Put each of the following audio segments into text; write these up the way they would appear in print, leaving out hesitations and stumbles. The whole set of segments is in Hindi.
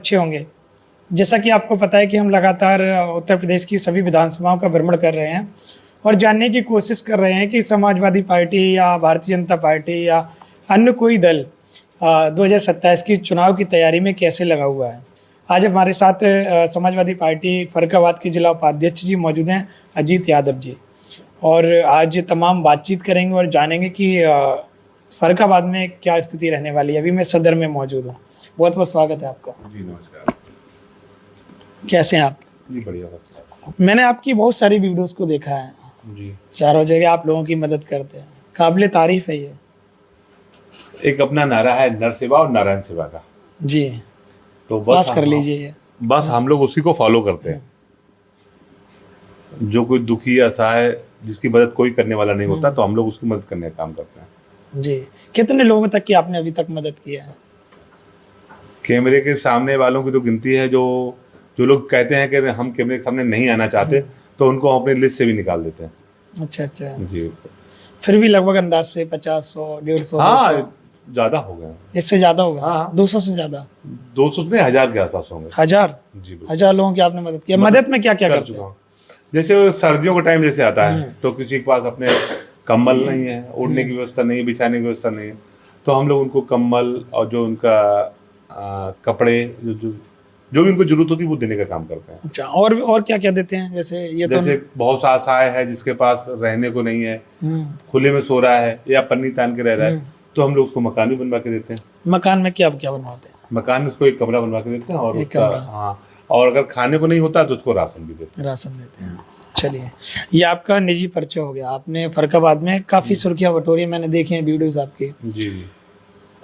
अच्छे होंगे। जैसा कि आपको पता है कि हम लगातार उत्तर प्रदेश की सभी विधानसभाओं का भ्रमण कर रहे हैं और जानने की कोशिश कर रहे हैं कि समाजवादी पार्टी या भारतीय जनता पार्टी या अन्य कोई दल 2027 की चुनाव की तैयारी में कैसे लगा हुआ है। आज हमारे साथ समाजवादी पार्टी फर्रुखाबाद के जिला उपाध्यक्ष जी मौजूद हैं, अजीत यादव जी, और आज तमाम बातचीत करेंगे और जानेंगे कि फर्रुखाबाद में क्या स्थिति रहने वाली है। अभी मैं सदर में मौजूद हूँ। बहुत बहुत स्वागत है आपका। जी नमस्कार। कैसे हैं आप? जी बढ़िया। मैंने आपकी बहुत सारी वीडियोस को देखा है जी। चारों जगह आप लोगों की मदद करते हैं, काबिले तारीफ है ये। एक अपना नारा है नर सेवा और नारायण सेवा का। जी, तो पास कर लीजिए ये। बस हम लोग उसी को फॉलो करते हैं। जो कोई दुखी असहाय जिसकी मदद कोई करने वाला नहीं होता तो हम लोग उसकी मदद करने का काम करते हैं। जी, कितने लोगों तक की आपने अभी तक मदद किया है? कैमरे के सामने वालों की तो गिनती है। जो लोग कहते हैं कि हम कैमरे के सामने नहीं आना चाहते तो उनको हम अपनी लिस्ट से भी निकाल देते हैं। अच्छा अच्छा। जी। फिर भी लगभग अंदाज से 50, 100, 150, हाँ 200? ज्यादा हो गए। इससे ज्यादा होगा? हाँ। 200 से ज्यादा? 200 से 1000 के आसपास होंगे। 1000? जी बिल्कुल। 1000 लोगों की आपने मदद किया। मदद में क्या क्या कर करते चुका हैं? हूँ। जैसे सर्दियों का टाइम जैसे आता है तो किसी के पास अपने कंबल नहीं है, ओढ़ने की व्यवस्था नहीं है, बिछाने की व्यवस्था नहीं है, तो हम लोग उनको कंबल और जो उनका कपड़े जो भी उनको जरूरत होती है वो देने का काम करते हैं। अच्छा, और क्या क्या देते हैं? जैसे ये तो जैसे बहुत सा असहाय है जिसके पास रहने को नहीं है, खुले में सो रहा है या पन्नी तान के रह रहा है, तो हम लोग उसको मकान भी बनवा के देते हैं। मकान में क्या क्या बनवाते हैं? मकान में उसको एक कमरा बनवा के देते हैं और एक उसका कमरा। हाँ, और अगर खाने को नहीं होता तो उसको राशन भी देते हैं। राशन देते हैं। चलिए, ये आपका निजी परिचय हो गया। आपने फर्रुखाबाद में काफी सुर्खियां बटोरी, मैंने देखी हैं वीडियोस आपकी। जी।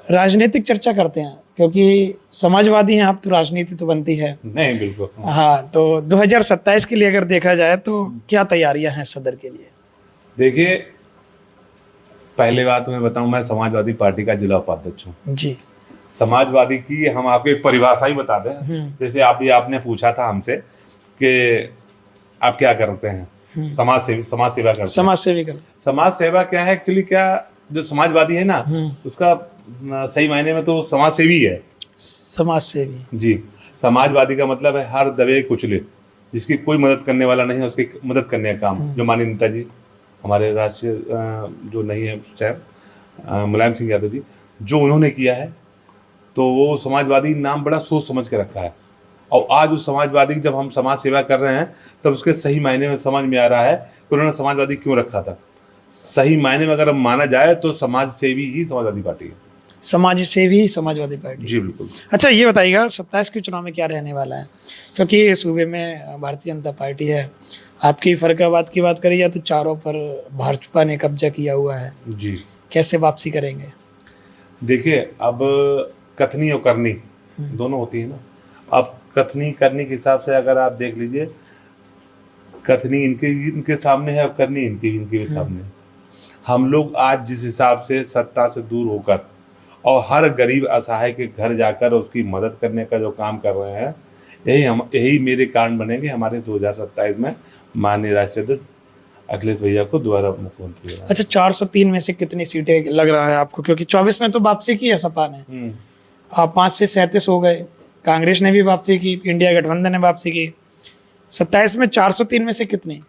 राजनीतिक चर्चा करते हैं क्योंकि समाजवादी हैं आप, तो राजनीति तो बनती है। नहीं बिल्कुल। हाँ, तो 2027 के लिए अगर देखा जाए तो क्या तैयारियां हैं सदर के लिए? देखिए, पहले बात मैं बताऊं, मैं समाजवादी पार्टी का जिला उपाध्यक्ष हूँ। जी। समाजवादी की हम आपको एक परिभाषा ही बता दें। जैसे आपने पूछा था हमसे कि आप क्या करते हैं, समाज सेवा करते हैं। समाज सेवी कर। समाज सेवा क्या है एक्चुअली? क्या जो समाजवादी है ना उसका सही मायने में तो समाज सेवी है। समाज सेवी। जी। समाजवादी का मतलब है हर दबे कुचले, जिसकी कोई मदद करने वाला नहीं है उसकी मदद करने का काम। जो माननीय नेताजी हमारे राष्ट्रीय जो नहीं है चाहे मुलायम सिंह यादव जी, जो उन्होंने किया है, तो वो समाजवादी नाम बड़ा सोच समझ के रखा है। और आज उस समाजवादी जब हम समाज सेवा कर रहे हैं तब उसके सही मायने में समझ में आ रहा है कि उन्होंने समाजवादी क्यों रखा था। सही मायने में अगर माना जाए तो समाज सेवी ही समाजवादी पार्टी है। समाज सेवी ही समाजवादी पार्टी। जी बिल्कुल। अच्छा, ये बताइएगा 27 के चुनाव में क्या रहने वाला है? क्योंकि सूबे में भारतीय जनता पार्टी है। आपकी फर्रुखाबाद की बात करी जाए तो चारों पर भाजपा ने कब्जा किया हुआ है। जी। कैसे वापसी करेंगे? देखिए, अब कथनी और करनी दोनों होती है ना। अब कथनी करनी के हिसाब से अगर आप देख लीजिए, कथनी इनके सामने है और करनी इनके सामने। हम लोग आज जिस हिसाब से सत्ता से दूर होकर और हर गरीब असहाय के घर जाकर उसकी मदद करने का जो काम कर रहे हैं, यही मेरे कारण बनेंगे हमारे 2027 में माननीय राष्ट्रीय अध्यक्ष अखिलेश भैया को दोबारा मुख्यमंत्री। अच्छा, 403 में से कितनी सीटें लग रहा है आपको? क्योंकि 24 में तो वापसी की है सपा ने, आप 5 से 37 हो गए। कांग्रेस ने भी वापसी की, इंडिया गठबंधन ने वापसी की। 27 में 403 में से कितनी?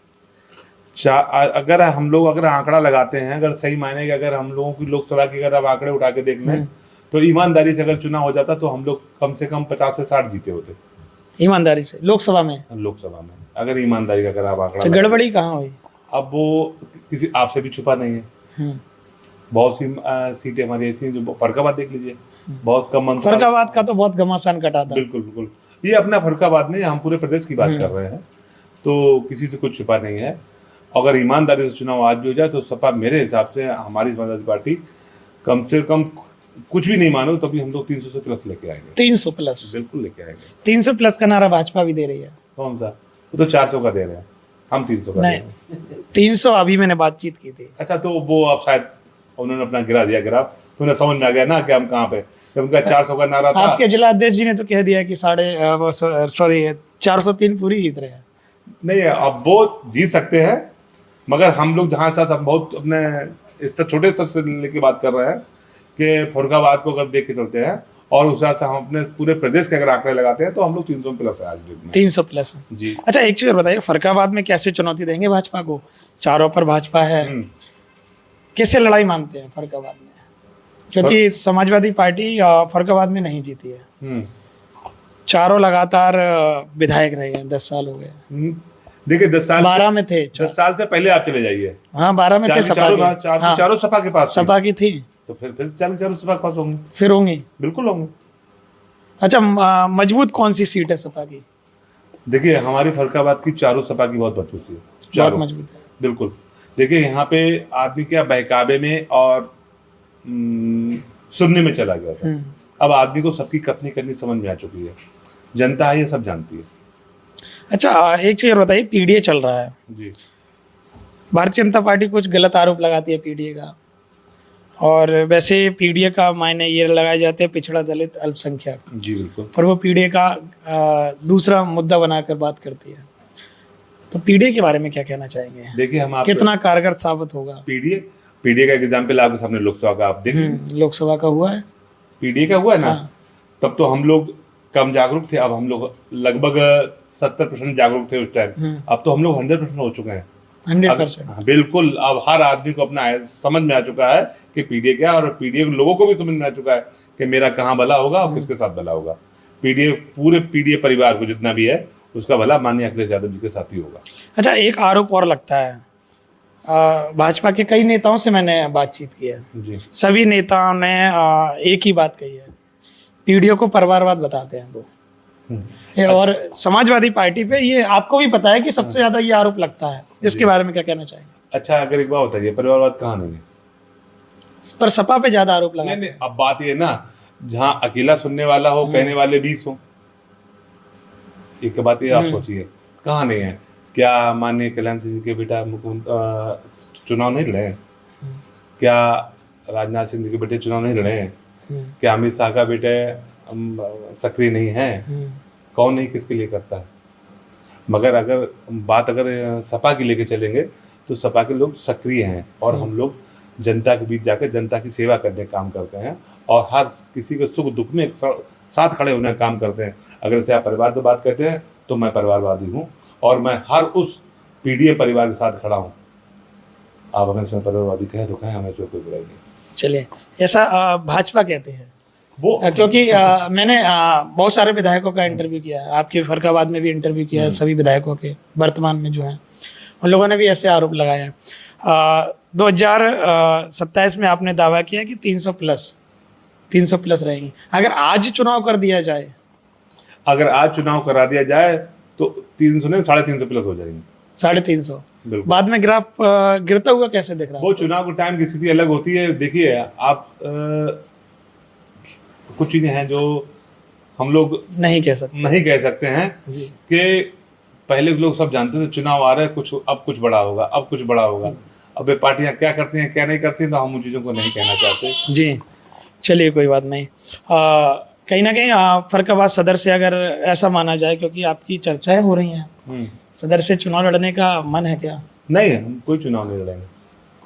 अगर हम लोग अगर आंकड़ा लगाते हैं, अगर सही मायने के अगर हम लोगों की लोकसभा के अगर आप आंकड़े उठा के देख लें तो ईमानदारी से अगर चुनाव हो जाता तो हम लोग कम से कम 50 से 60 जीते होते। ईमानदारी से लोकसभा में अगर ईमानदारी का अगर आप आंकड़ा, तो गड़बड़ी कहाँ हुई? अब वो किसी आपसे भी छुपा नहीं है। बहुत सी सीटें हमारी ऐसी हैं जो फर्रुखाबाद देख लीजिए, बहुत कम। फर्रुखाबाद का तो बहुत घमासान कटा था। बिल्कुल बिल्कुल। ये अपना फर्रुखाबाद नहीं, हम पूरे प्रदेश की बात कर रहे हैं, तो किसी से कुछ छुपा नहीं है। अगर ईमानदारी से चुनाव आज भी हो जाए तो सपा मेरे हिसाब से हमारी समाजवादी पार्टी कम से कम कुछ भी नहीं मानो तभी हम लोग 300 से प्लस लेके आएंगे। 300 प्लस? बिल्कुल लेके आएंगे। 300 प्लस का नारा भाजपा भी दे रही है। कौन सा? वो तो 400 का दे रहे हैं, हम 300 का दे रहे हैं। 300 अभी मैंने बातचीत की थी। अच्छा, तो वो अब शायद उन्होंने अपना गिरा दिया ग्राफ, तो उन्हें समझ में आ गया ना कि हम कहाँ पे। जब उनका 400 का नारा था, आपके जिला अध्यक्ष जी ने तो कह दिया कि 403 पूरी जीत रहे हैं। नहीं, अब वो जीत सकते हैं, मगर हम लोग जहाँ साथ हम बहुत अपने इस छोटे स्तर से लेके बात कर रहे हैं कि फर्रुखाबाद को अगर देख के चलते हैं और उस हिसाब से हम अपने पूरे प्रदेश के अगर आंकड़े लगाते हैं तो हम लोग 300 प्लस है आज डेट में। 300 प्लस है। जी। अच्छा, एक चीज और बताइए, फरक्काबाद में कैसे चुनौती देंगे भाजपा को? चारों पर भाजपा है, किससे लड़ाई मानते हैं फरक्काबाद में? क्योंकि समाजवादी पार्टी फरक्काबाद में नहीं जीती है, चारों लगातार विधायक रहे हैं, 10 साल हो गए। देखिए 10 साल 12 में थे, 10 साल से पहले आप चले जाइए। हाँ 12 में थे, चारों सपा के पास सपा की थी, तो फिर चारों सपा के पास होंगे, फिर होंगी, बिल्कुल होंगे। अच्छा, मजबूत कौन सी सीट है सपा की? देखिए हमारी फरक्काबाद की चारों सपा की बहुत मजबूत है, बहुत मजबूत है, बिल्कुल। देखिए यहाँ पे आदमी क्या बहकावे में और सुनने में चला गया था, अब आदमी को सबकी कथनी करनी समझ में आ चुकी है, जनता है ये सब जानती है। अच्छा, एक चीज और बताइए, पीडीए चल रहा है जी, भारतीय जनता पार्टी कुछ गलत आरोप लगाती है पीडीए का, और वैसे पीडीए का मायने ये लगाए जाते हैं पिछड़ा दलित अल्पसंख्यक, जी बिल्कुल, पर वो पीडीए का दूसरा मुद्दा बनाकर बात करती है। तो पीडीए के बारे में क्या कहना चाहेंगे? देखिए हम कितना कारगर साबित होगा? पीडीए का एग्जाम्पल आपके सामने लोकसभा का आप देखिए, लोकसभा का हुआ है, पीडीए का हुआ है ना। हाँ। तब तो हम लोग कम जागरूक थे, अब हम लोग लगभग 70% जागरूक थे उस टाइम, अब तो हम लोग 100% हो चुके हैं, 100%। बिल्कुल। अब हर आदमी को अपना समझ में आ चुका है कि पीडीए क्या है, और पीडीए लोगों को भी समझ में आ चुका है कि मेरा कहाँ भला होगा और किसके साथ भला होगा। पीडीए पूरे पीडीए परिवार को जितना भी है उसका भला माननीय अखिलेश यादव जी के साथ ही होगा। अच्छा, एक आरोप और लगता है, भाजपा के कई नेताओं से मैंने बातचीत की है जी, सभी नेताओं ने एक ही बात कही है, पीडीओ को परिवारवाद बताते हैं वो। और समाजवादी पार्टी पे ये आपको भी पता है कि सबसे ज्यादा ये आरोप लगता है, इसके बारे में क्या कहना चाहेंगे? अच्छा, अगर एक बात बताइए, परिवारवाद कहाँ नहीं है? पर सपा पे ज्यादा आरोप लगा। नहीं, अब बात ये ना, जहाँ अकेला सुनने वाला हो, कहने वाले 20 हो, एक बात ये आप सोचिए, कहाँ नहीं है? क्या माननीय कल्याण सिंह के बेटा चुनाव नहीं लड़े? क्या राजनाथ सिंह जी के बेटे चुनाव नहीं लड़े? क्या अमित शाह का बेटे सक्रिय नहीं है? कौन नहीं किसके लिए करता है? मगर अगर बात सपा की लेके चलेंगे तो सपा के लोग सक्रिय हैं, और हम लोग जनता के बीच जाकर जनता की सेवा करने का काम करते हैं, और हर किसी के सुख दुख में साथ खड़े होने का काम करते हैं। अगर से आप परिवार की बात करते हैं तो मैं परिवारवादी हूँ, और मैं हर उस पीडीए परिवार के साथ खड़ा हूँ। आप अगर इसमें परिवारवादी कहें तो कहें, हमें कोई बुराई नहीं। चलिए, ऐसा भाजपा कहते हैं वो, क्योंकि मैंने बहुत सारे विधायकों का इंटरव्यू किया है, आपके फरक्काबाद में भी इंटरव्यू किया है, सभी विधायकों के वर्तमान में जो हैं उन लोगों ने भी ऐसे आरोप लगाए हैं। 2027 में आपने दावा किया कि 300 प्लस रहेंगी। अगर आज चुनाव कर दिया जाए, अगर आज चुनाव करा दिया जाए तो 300 नहीं 350 प्लस हो जाएंगे, 350। बाद में ग्राफ गिरता हुआ कैसे दिख रहा है? वो चुनाव के टाइम की स्थिति अलग होती है। देखिए आप कुछ चीजें हैं जो हम लोग नहीं कह सकते हैं कि पहले लोग सब जानते थे चुनाव आ रहे हैं, अब कुछ बड़ा होगा, अब कुछ बड़ा होगा। अब ये पार्टियां क्या करती हैं क्या नहीं करती हैं, तो हम उन चीज़ों को नहीं कहना चाहते। जी, चलिए कोई बात नहीं। कहीं ना कहीं फरक्काबाद सदर से अगर ऐसा माना जाए, क्योंकि आपकी चर्चाएं हो रही हैं, सदर से चुनाव लड़ने का मन है क्या? नहीं, हम कोई चुनाव नहीं लड़ेंगे,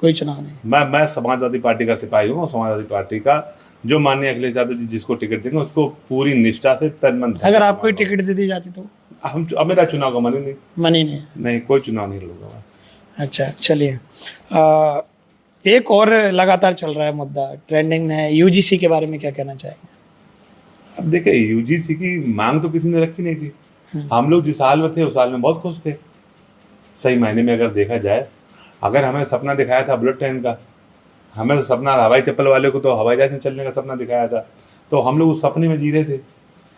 कोई चुनाव नहीं। मैं समाजवादी पार्टी का सिपाही हूँ, और समाजवादी पार्टी का जो माननीय अखिलेश यादव जी जिसको टिकट देंगे उसको पूरी निष्ठा से तन मन। अगर आपको टिकट दे दी जाती तो? अब मेरा चुनाव का मन ही नहीं, कोई चुनाव नहीं लड़ूंगा। अच्छा, चलिए, एक और लगातार चल रहा है मुद्दा, ट्रेंडिंग में है, यूजीसी के बारे में क्या कहना चाहेंगे? अब देखिए, यूजीसी की मांग तो किसी ने रखी नहीं थी। हम लोग जिस हाल में थे उस हाल में बहुत खुश थे। सही मायने में अगर देखा जाए, अगर हमें सपना दिखाया था बुलेट ट्रेन का, हमें तो सपना, हवाई चप्पल वाले को तो हवाई जहाज में चलने का सपना दिखाया था, तो हम लोग उस सपने में जी रहे थे।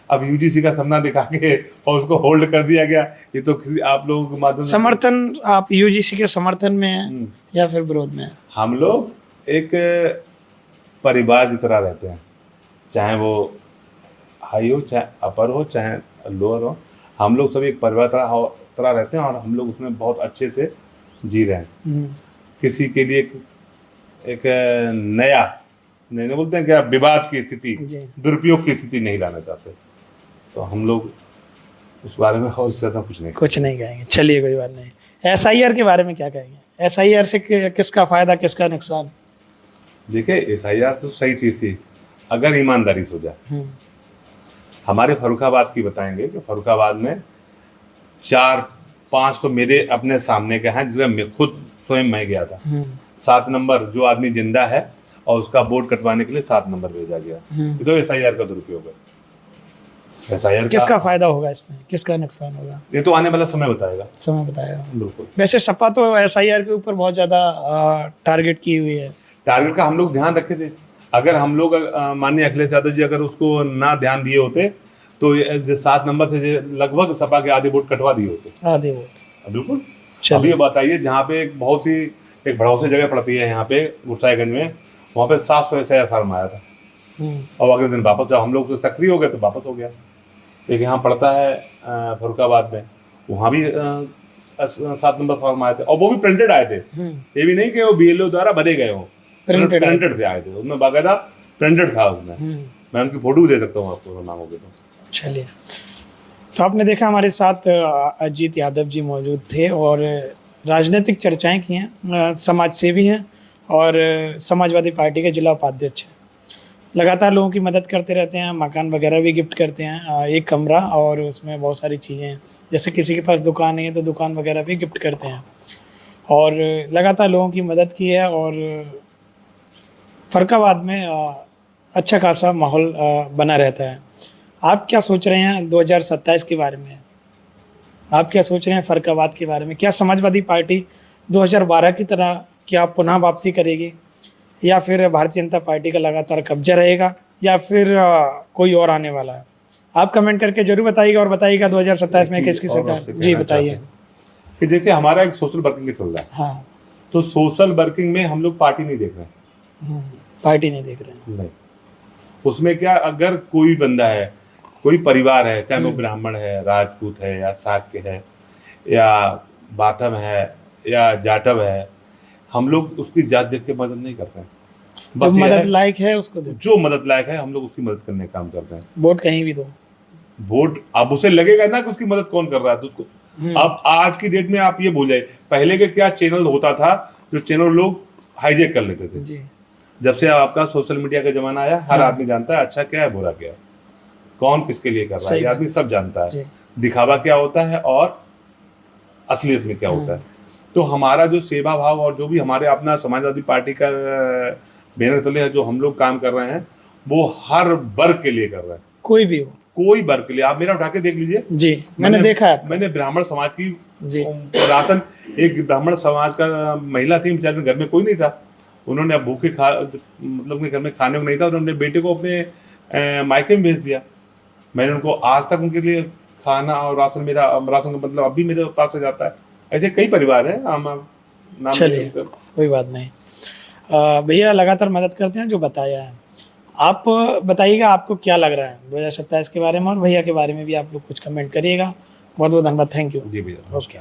अब यूजीसी का सपना दिखा के और उसको होल्ड कर दिया गया, ये तो किसी आप लोगों के माध्यम से। समर्थन, आप यूजीसी के समर्थन में हैं या फिर विरोध में? हम लोग एक परिवार की तरह रहते हैं, चाहे वो हाई हो, चाहे अपर हो, चाहे लोअर हो, हम लोग सभी एक परिवार तरह रहते हैं, और हम लोग उसमें बहुत अच्छे से जी रहे हैं। किसी के लिए एक नया नहीं बोलते हैं क्या, विवाद की स्थिति, दुरुपयोग की स्थिति नहीं लाना चाहते, तो हम लोग उस बारे में और ज़्यादा कुछ नहीं कहेंगे। चलिए, कोई बात नहीं। एसआईआर के बारे में क्या कहेंगे? एसआईआर से किसका फायदा, किसका नुकसान? देखिए, एसआईआर तो सही चीज़ थी, अगर ईमानदारी से हो जाए। हमारे फर्रुखाबाद की बताएंगे कि फर्रुखाबाद में 4-5 तो मेरे अपने सामने के हैं, जिसका मैं खुद स्वयं मैं गया था। 7 नंबर जो आदमी जिंदा है और उसका बोर्ड कटवाने के लिए 7 नंबर भेजा गया। ये तो SIR का दुरुपयोग है। SIR किसका फायदा होगा इसमें, किसका नुकसान होगा, ये तो आने वाला समय बताएगा। समय बताएगा। बिल्कुल। वैसे सपा तो SIR के ऊपर बहुत ज्यादा टारगेट की हुई है। टारगेट का हम लोग ध्यान रखे थे। अगर हम लोग माननीय अखिलेश यादव जी अगर उसको ना ध्यान दिए होते तो 7 नंबर से लगभग सपा के आधे वोट कटवा दिए होते। आधे वोट बिल्कुल। अभी ये बताइए, जहाँ पे एक भड़ौसे जगह पड़ती है यहाँ पे गुरसाईगंज में, वहाँ पे 700 SIR फार्म आया था और अगले दिन वापस, जब हम लोग तो सक्रिय हो गए तो वापस हो गया। एक यहाँ पड़ता है फर्रुखाबाद में, वहाँ भी 7 नंबर फॉर्म आए थे और वो भी प्रिंटेड आए थे। ये भी नहीं कि वो BLO द्वारा भरे गए हो, प्रिंटेड थे आए थे, उसमें बाकायदा प्रिंटेड था उसमें। मैं उनकी फोटो भी दे सकता हूँ आपको मांगोगे तो। चलिए, तो आपने देखा हमारे साथ अजीत यादव जी मौजूद थे और राजनीतिक चर्चाएं की हैं, समाज सेवी हैं और समाजवादी पार्टी के जिला उपाध्यक्ष हैं। लगातार लोगों की मदद करते रहते हैं, मकान वगैरह भी गिफ्ट करते हैं, एक कमरा और उसमें बहुत सारी चीज़ें हैं। जैसे किसी के पास दुकान नहीं है तो दुकान वगैरह भी गिफ्ट करते हैं और लगातार लोगों की मदद की है। और फर्रुखाबाद में अच्छा खासा माहौल बना रहता है। आप क्या सोच रहे हैं 2027 के बारे में? आप क्या सोच रहे हैं फर्रुखाबाद के बारे में? क्या समाजवादी पार्टी 2012 की तरह क्या पुनः वापसी करेगी, या फिर भारतीय जनता पार्टी का लगातार कब्जा रहेगा, या फिर कोई और आने वाला है? आप कमेंट करके जरूर बताइएगा और बताइएगा 2027 में किसकी सरकार। जी बताइए। कि जैसे हमारा एक सोशल वर्किंग चल रहा है, हाँ, तो सोशल वर्किंग में हम लोग पार्टी नहीं देख रहे हैं। पार्टी नहीं देख रहे हैं। नहीं, उसमें क्या, अगर कोई बंदा है, कोई परिवार है, चाहे वो ब्राह्मण है, राजपूत है या शाक्य है या बाथम है या जाटव है, हम लोग उसकी जात देख के मदद नहीं करते हैं। बस जो मदद लायक है उसको दो, जो मदद लायक है हम लोग उसकी मदद करने का काम करते हैं। वोट कहीं भी दो, वोट अब उसे लगेगा ना कि उसकी मदद कौन कर रहा है, तो उसको अब आज की डेट में आप ये भूल जाए, पहले के क्या चैनल होता था, जो चैनल लोग हाईजेक कर लेते थे। जी। जब से आपका सोशल मीडिया का जमाना आया, हर आदमी जानता है अच्छा क्या है बुरा क्या है, कौन किसके लिए कर रहा है, ये आदमी सब जानता है। दिखावा क्या होता है और असलियत में क्या होता है। तो हमारा जो सेवा भाव और जो भी हमारे अपना समाजवादी पार्टी का बैनर तले है जो हम लोग काम कर रहे हैं, वो हर वर्ग के लिए कर रहे हैं, कोई भी हो, कोई वर्ग के लिए। आप मेरा उठा के देख लीजिए। जी, मैंने देखा है। मैंने ब्राह्मण समाज की राशन, एक ब्राह्मण समाज का महिला थी, बेचारे घर में कोई नहीं था, उन्होंने अब भूखे मतलब घर में खाने को नहीं था, उन्होंने बेटे को अपने मायके में भेज दिया। मैंने उनको आज तक उनके लिए खाना और राशन, मेरा राशन का मतलब अभी मेरे पास से जाता है। ऐसे कई परिवार है। चलिए, कोई बात नहीं। भैया लगातार मदद करते हैं जो बताया है। आप बताइएगा आपको क्या लग रहा है 2027 के बारे में, और भैया के बारे में भी आप लोग कुछ कमेंट करिएगा। बहुत बहुत धन्यवाद। Thank you. जी भैया। ओके।